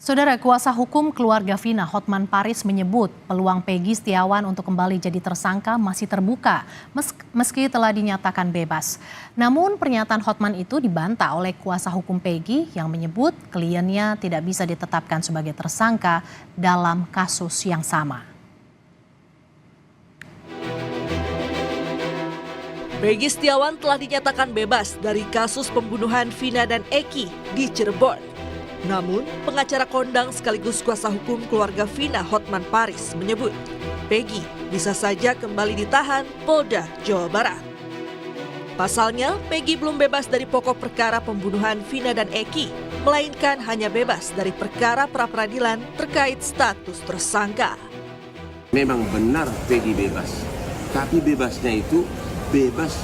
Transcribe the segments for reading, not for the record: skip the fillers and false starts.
Saudara kuasa hukum keluarga Vina, Hotman Paris, menyebut peluang Peggy Setiawan untuk kembali jadi tersangka masih terbuka meski telah dinyatakan bebas. Namun pernyataan Hotman itu dibantah oleh kuasa hukum Peggy yang menyebut kliennya tidak bisa ditetapkan sebagai tersangka dalam kasus yang sama. Peggy Setiawan telah dinyatakan bebas dari kasus pembunuhan Vina dan Eki di Cirebon. Namun, pengacara kondang sekaligus kuasa hukum keluarga Vina, Hotman Paris, menyebut Peggy bisa saja kembali ditahan Polda Jawa Barat. Pasalnya, Peggy belum bebas dari pokok perkara pembunuhan Vina dan Eki, melainkan hanya bebas dari perkara pra-peradilan terkait status tersangka. Memang benar Peggy bebas, tapi bebasnya itu bebas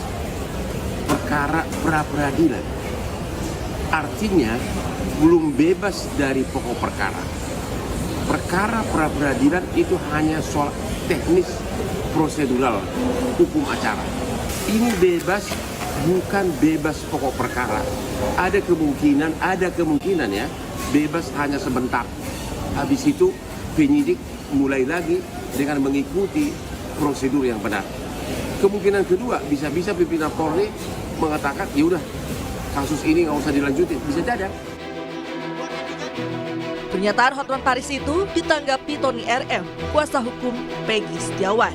perkara pra-peradilan. Artinya belum bebas dari pokok perkara. Perkara pra-peradilan itu hanya soal teknis prosedural hukum acara. Ini bebas bukan bebas pokok perkara. Ada kemungkinan ya, bebas hanya sebentar. Habis itu penyidik mulai lagi dengan mengikuti prosedur yang benar. Kemungkinan kedua, bisa-bisa pimpinan Polri mengatakan, ya udah kasus ini nggak usah dilanjutin, bisa jadi. Pernyataan Hotman Paris itu ditanggapi Tony RM, kuasa hukum Peggy Setiawan.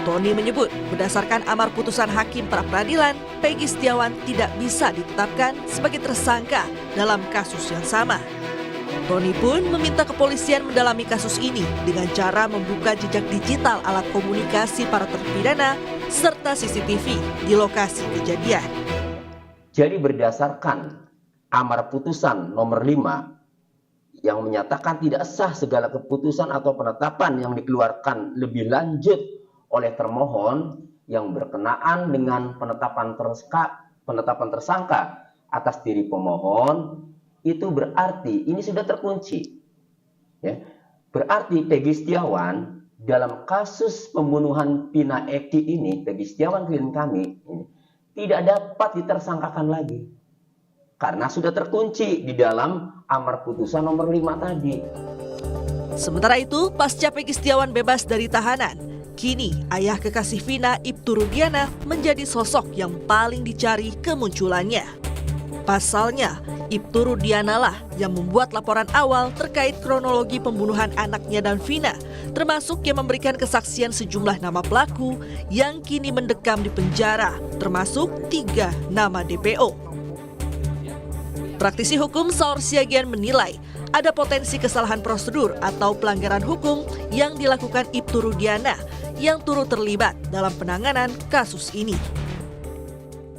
Tony menyebut berdasarkan amar putusan hakim pra-peradilan, Peggy Setiawan tidak bisa ditetapkan sebagai tersangka dalam kasus yang sama. Tony pun meminta kepolisian mendalami kasus ini dengan cara membuka jejak digital alat komunikasi para terpidana serta CCTV di lokasi kejadian. Jadi berdasarkan amar putusan nomor 5 yang menyatakan tidak sah segala keputusan atau penetapan yang dikeluarkan lebih lanjut oleh termohon yang berkenaan dengan penetapan tersangka atas diri pemohon, itu berarti ini sudah terkunci. Ya. Berarti Peggy Setiawan dalam kasus pembunuhan Vina Eki ini, Peggy Setiawan klien kami ini, tidak dapat ditersangkakan lagi. Karena sudah terkunci di dalam amar putusan nomor 5 tadi. Sementara itu, pasca Peggy Setiawan bebas dari tahanan, kini ayah kekasih Vina, Ibtu Rudiana, menjadi sosok yang paling dicari kemunculannya. Pasalnya, Ibtu Rudiana lah yang membuat laporan awal terkait kronologi pembunuhan anaknya dan Vina, termasuk yang memberikan kesaksian sejumlah nama pelaku yang kini mendekam di penjara, termasuk 3 nama DPO. Praktisi hukum Saur Siagian menilai ada potensi kesalahan prosedur atau pelanggaran hukum yang dilakukan Ibtu Rudiana yang turut terlibat dalam penanganan kasus ini.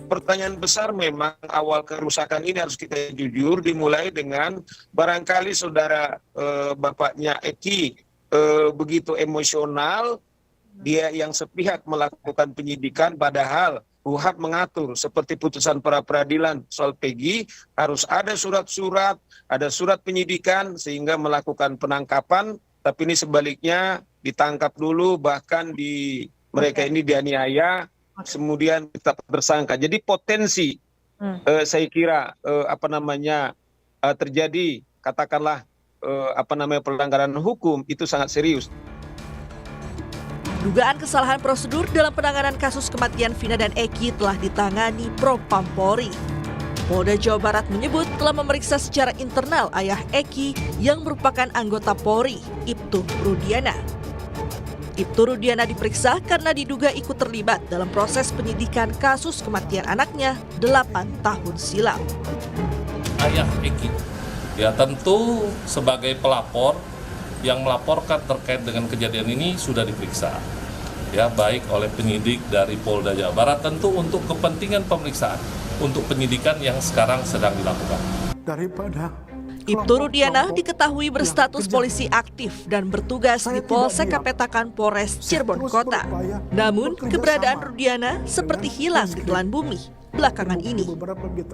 Pertanyaan besar memang awal kerusakan ini harus kita jujur dimulai dengan barangkali saudara bapaknya Eki begitu emosional, dia yang sepihak melakukan penyidikan padahal UHAP mengatur seperti putusan pra-peradilan soal Peggy harus ada surat-surat, ada surat penyidikan sehingga melakukan penangkapan, tapi ini sebaliknya ditangkap dulu bahkan mereka ini dianiaya, kemudian tetap tersangka. Jadi potensi saya kira terjadi katakanlah pelanggaran hukum itu sangat serius. Dugaan kesalahan prosedur dalam penanganan kasus kematian Vina dan Eki telah ditangani Propam Polri. Polda Jawa Barat menyebut telah memeriksa secara internal ayah Eki yang merupakan anggota Polri, Ibtu Rudiana. Ibtu Rudiana diperiksa karena diduga ikut terlibat dalam proses penyidikan kasus kematian anaknya 8 tahun silam. Ayah Eki, ya tentu sebagai pelapor yang melaporkan terkait dengan kejadian ini sudah diperiksa, ya baik oleh penyidik dari Polda Jawa Barat tentu untuk kepentingan pemeriksaan untuk penyidikan yang sekarang sedang dilakukan. Ibtu Rudiana diketahui berstatus polisi aktif dan bertugas di Polsek Kapetakan Polres Cirebon Kota. Namun keberadaan Rudiana seperti hilang di telan bumi belakangan ini.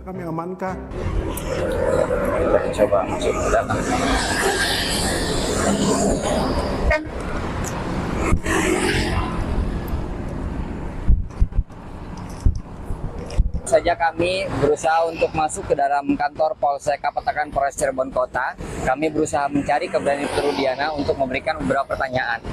Kami amankan. Coba masuk ke dalam. saja kami berusaha untuk masuk ke dalam kantor Polsek Kapetakan Polres Cirebon Kota. Kami berusaha mencari keberadaan Ibtu Rudiana untuk memberikan beberapa pertanyaan.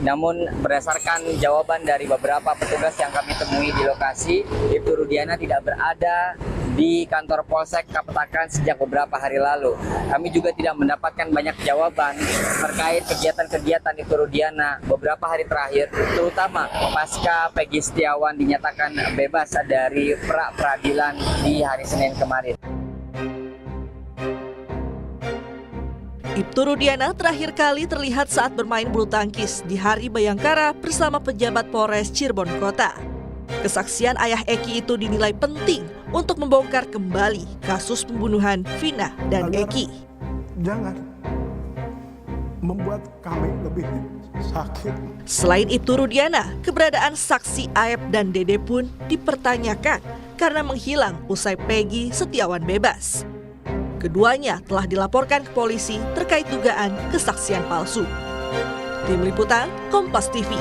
Namun berdasarkan jawaban dari beberapa petugas yang kami temui di lokasi, Ibtu Rudiana tidak berada di kantor Polsek Kapetakan sejak beberapa hari lalu. Kami juga tidak mendapatkan banyak jawaban terkait kegiatan-kegiatan Ibtu Rudiana beberapa hari terakhir, terutama pasca Peggy Setiawan dinyatakan bebas dari pra-peradilan di hari Senin kemarin. Ibtu Rudiana terakhir kali terlihat saat bermain bulu tangkis di Hari Bayangkara bersama pejabat Polres Cirebon Kota. Kesaksian ayah Eki itu dinilai penting untuk membongkar kembali kasus pembunuhan Vina dan Eki. Jangan membuat kami lebih sakit. Selain Ibtu Rudiana, keberadaan saksi Aep dan Dede pun dipertanyakan karena menghilang usai Peggy Setiawan bebas. Keduanya telah dilaporkan ke polisi terkait dugaan kesaksian palsu. Tim Liputan Kompas TV.